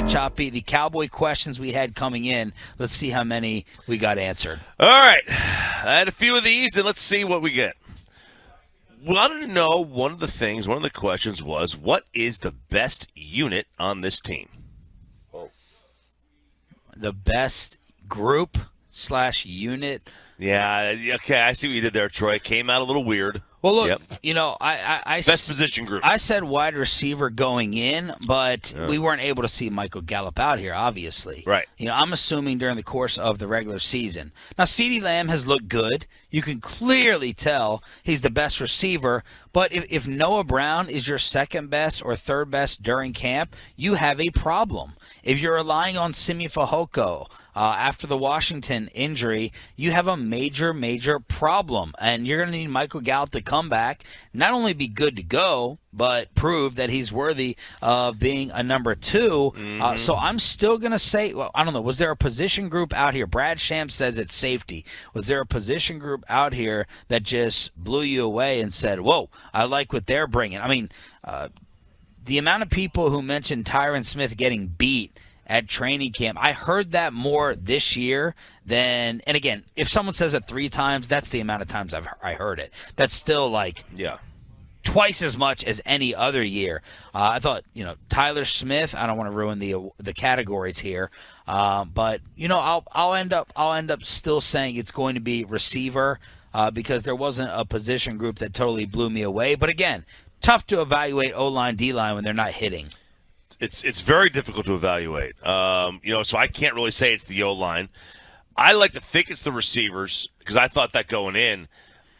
right, Choppy, the Cowboy questions we had coming in, let's see how many we got answered. All right. I had a few of these, and let's see what we get. Wanted to know one of the questions was, what is the best unit on this team? The best group/unit. Yeah, okay, I see what you did there, Troy. Came out a little weird. Well, look, I best position group. I said wide receiver going in, but we weren't able to see Michael Gallup out here, obviously. Right. I'm assuming during the course of the regular season. Now, CeeDee Lamb has looked good. You can clearly tell he's the best receiver, but if Noah Brown is your second best or third best during camp, you have a problem. If you're relying on Simi Fehoko, after the Washington injury, you have a major, major problem. And you're going to need Michael Gallup to come back, not only be good to go, but prove that he's worthy of being a number 2. So I'm still going to say, well, I don't know, was there a position group out here? Brad Sham says it's safety. Was there a position group out here that just blew you away and said, whoa, I like what they're bringing? I mean, the amount of people who mentioned Tyron Smith getting beat at training camp, I heard that more this year than, and again, if someone says it 3 times, that's the amount of times I heard it. That's still twice as much as any other year. I thought, Tyler Smith, I don't want to ruin the categories here, but I'll end up still saying it's going to be receiver because there wasn't a position group that totally blew me away. But again, tough to evaluate O-line, D-line when they're not hitting. It's very difficult to evaluate. So I can't really say it's the O-line. I like to think it's the receivers because I thought that going in.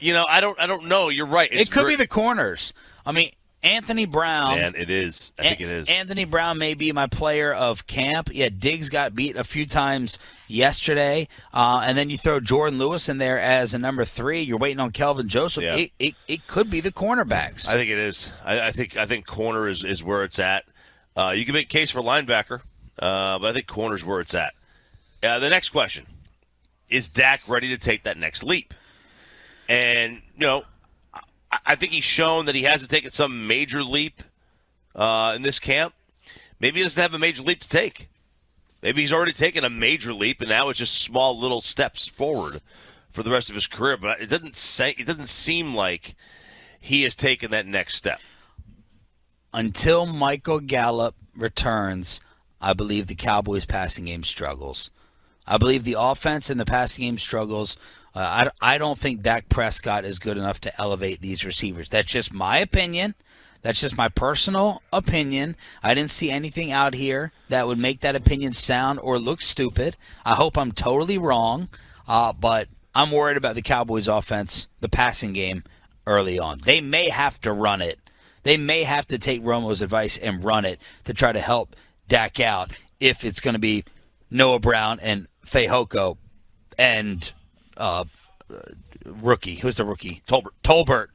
I don't know. You're right. It could be the corners. I mean, Anthony Brown. Man, it is. I think it is. Anthony Brown may be my player of camp. Yeah, Diggs got beat a few times yesterday. And then you throw Jordan Lewis in there as a number 3. You're waiting on Kelvin Joseph. Yeah. It could be the cornerbacks. I think it is. I think corner is where it's at. You can make a case for linebacker, but I think corner's where it's at. The next question, is Dak ready to take that next leap? And, I think he's shown that he hasn't taken some major leap in this camp. Maybe he doesn't have a major leap to take. Maybe he's already taken a major leap, and now it's just small little steps forward for the rest of his career. But it doesn't seem like he has taken that next step. Until Michael Gallup returns, I believe the Cowboys' passing game struggles. I believe the offense and the passing game struggles. I don't think Dak Prescott is good enough to elevate these receivers. That's just my opinion. That's just my personal opinion. I didn't see anything out here that would make that opinion sound or look stupid. I hope I'm totally wrong, but I'm worried about the Cowboys' offense, the passing game early on. They may have to run it. They may have to take Romo's advice and run it to try to help Dak out if it's going to be Noah Brown and Fehoko and rookie. Who's the rookie? Tolbert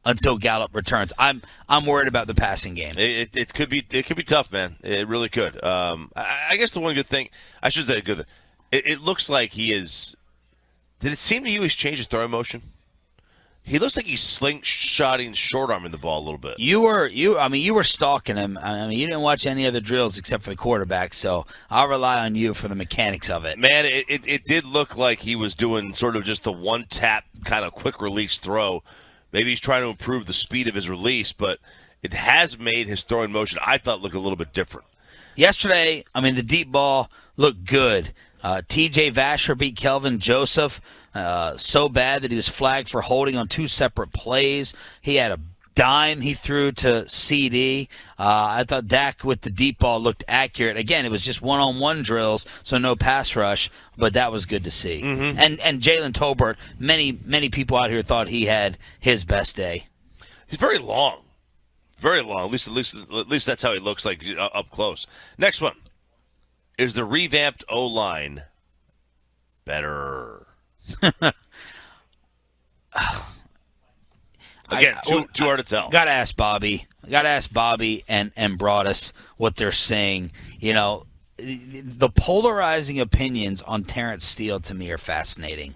until Gallup returns. I'm worried about the passing game. It could be tough, man. It really could. I guess the one good thing, I should say good thing, it looks like he is. Did it seem to you he's changed his throwing motion? He looks like he's slingshotting, short-arming the ball a little bit. You were stalking him. I mean, you didn't watch any of the drills except for the quarterback, so I'll rely on you for the mechanics of it. Man, it did look like he was doing sort of just the one-tap kind of quick-release throw. Maybe he's trying to improve the speed of his release, but it has made his throwing motion, I thought, look a little bit different. Yesterday, the deep ball looked good. T.J. Vasher beat Kelvin Joseph so bad that he was flagged for holding on 2 separate plays. He had a dime he threw to CD. I thought Dak with the deep ball looked accurate. Again, it was just one-on-one drills, so no pass rush, but that was good to see. Mm-hmm. And Jalen Tolbert, many people out here thought he had his best day. He's very long. Very long. At least that's how he looks like up close. Next one. Is the revamped O-line better? Again, too hard to tell. Got to ask Bobby. And Broadus what they're saying. The polarizing opinions on Terrence Steele to me are fascinating.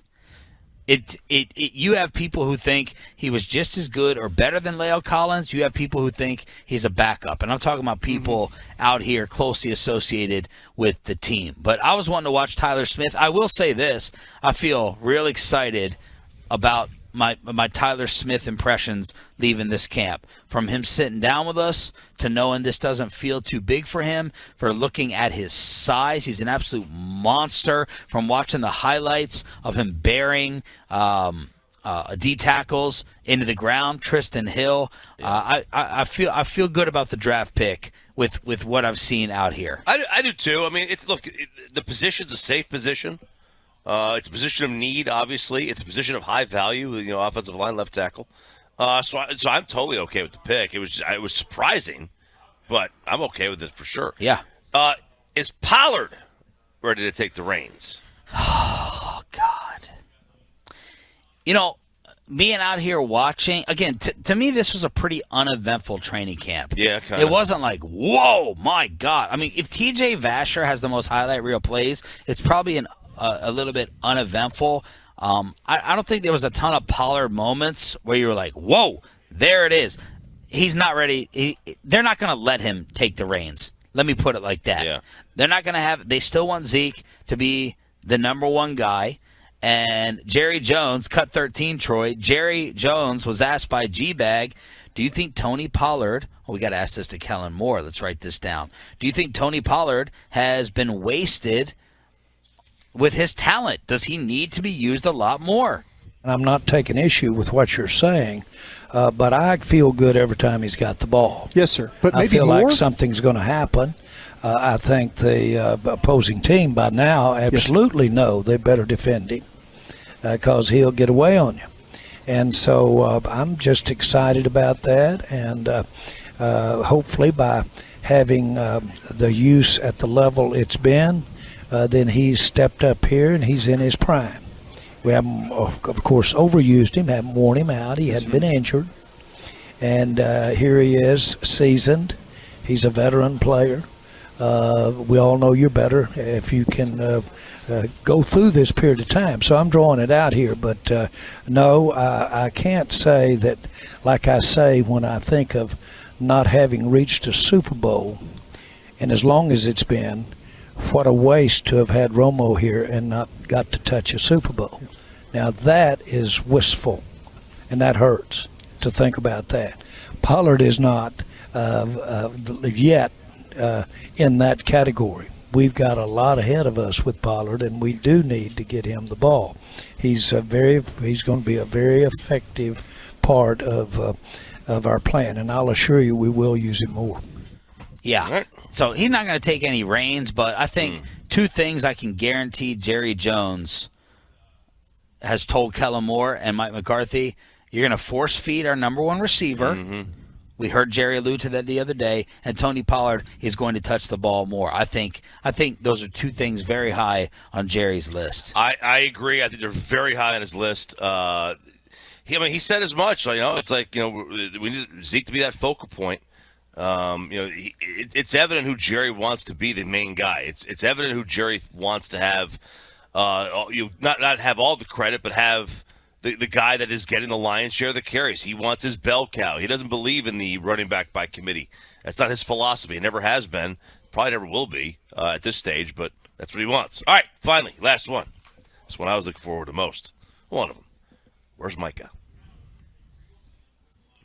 You have people who think he was just as good or better than Leo Collins. You have people who think he's a backup. And I'm talking about people out here closely associated with the team. But I was wanting to watch Tyler Smith. I will say this. I feel real excited about my Tyler Smith impressions leaving this camp. From him sitting down with us to knowing this doesn't feel too big for him, for looking at his size. He's an absolute monster. From watching the highlights of him bearing D tackles into the ground, Tristan Hill. I feel good about the draft pick with what I've seen out here. I do too. I mean, the position's a safe position. It's a position of need, obviously. It's a position of high value, offensive line, left tackle. So I'm totally okay with the pick. It was surprising, but I'm okay with it for sure. Yeah. Is Pollard ready to take the reins? Oh, God. Being out here watching, again, to me, this was a pretty uneventful training camp. Yeah, kind of. It wasn't like, whoa, my God. I mean, if TJ Vasher has the most highlight reel plays, it's probably a little bit uneventful. I don't think there was a ton of Pollard moments where you were like, whoa, there it is. He's not ready. They're not going to let him take the reins. Let me put it like that. Yeah. They're not going to they still want Zeke to be the number one guy. And Jerry Jones, cut 13, Troy. Jerry Jones was asked by G-Bag, do you think Tony Pollard, we got to ask this to Kellen Moore. Let's write this down. Do you think Tony Pollard has been wasted with his talent? Does he need to be used a lot more? And I'm not taking issue with what you're saying, but I feel good every time he's got the ball. Yes, sir. But maybe I feel more? like something's going to happen. I think the opposing team by now absolutely know they better defend him because he'll get away on you. And so I'm just excited about that. And hopefully by having the use at the level it's been, then he's stepped up here and he's in his prime. We haven't, of course, overused him, haven't worn him out. He hadn't been injured. And here he is, seasoned. He's a veteran player. We all know you're better if you can go through this period of time. So I'm drawing it out here. But, no, I can't say that, like I say, when I think of not having reached a Super Bowl, and as long as it's been, what a waste to have had Romo here and not got to touch a Super Bowl. Now, that is wistful, and that hurts to think about that. Pollard is not yet in that category. We've got a lot ahead of us with Pollard, and we do need to get him the ball. He's going to be a very effective part of our plan, and I'll assure you we will use him more. Yeah. So he's not going to take any reins, but I think two things I can guarantee Jerry Jones has told Kellen Moore and Mike McCarthy, you're going to force feed our number one receiver. Mm-hmm. We heard Jerry allude to that the other day, and Tony Pollard is going to touch the ball more. I think those are two things very high on Jerry's list. I agree. I think they're very high on his list. He said as much. It's like we need Zeke to be that focal point. It's evident who Jerry wants to be the main guy. It's evident who Jerry wants to have. Not have all the credit, but have the guy that is getting the lion's share of the carries. He wants his bell cow. He doesn't believe in the running back by committee. That's not his philosophy. It never has been. Probably never will be at this stage, but that's what he wants. All right, finally, last one. This one I was looking forward to most. One of them. Where's Micah?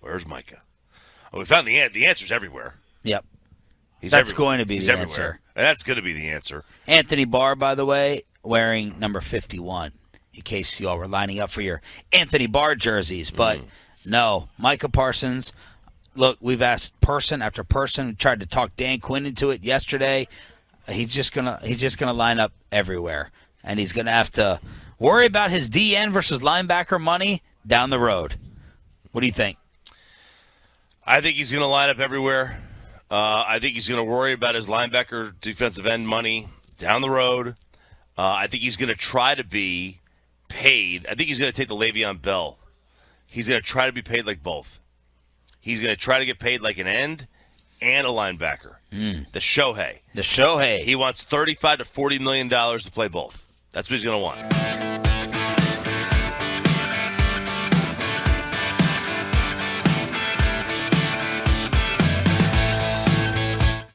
Where's Micah? Oh, we found the answer's everywhere. Yep. That's going to be the answer. And that's going to be the answer. Anthony Barr, by the way, wearing number 51, in case you all were lining up for your Anthony Barr jerseys. But no, Micah Parsons, look, we've asked person after person. We tried to talk Dan Quinn into it yesterday. He's just gonna line up everywhere. And he's going to have to worry about his DN versus linebacker money down the road. What do you think? I think he's going to line up everywhere. I think he's going to worry about his linebacker defensive end money down the road. I think he's going to try to be paid. I think he's going to take the Le'Veon Bell. He's going to try to be paid like both. He's going to try to get paid like an end and a linebacker. The Shohei. The Shohei. He wants $35 to $40 million to play both. That's what he's going to want.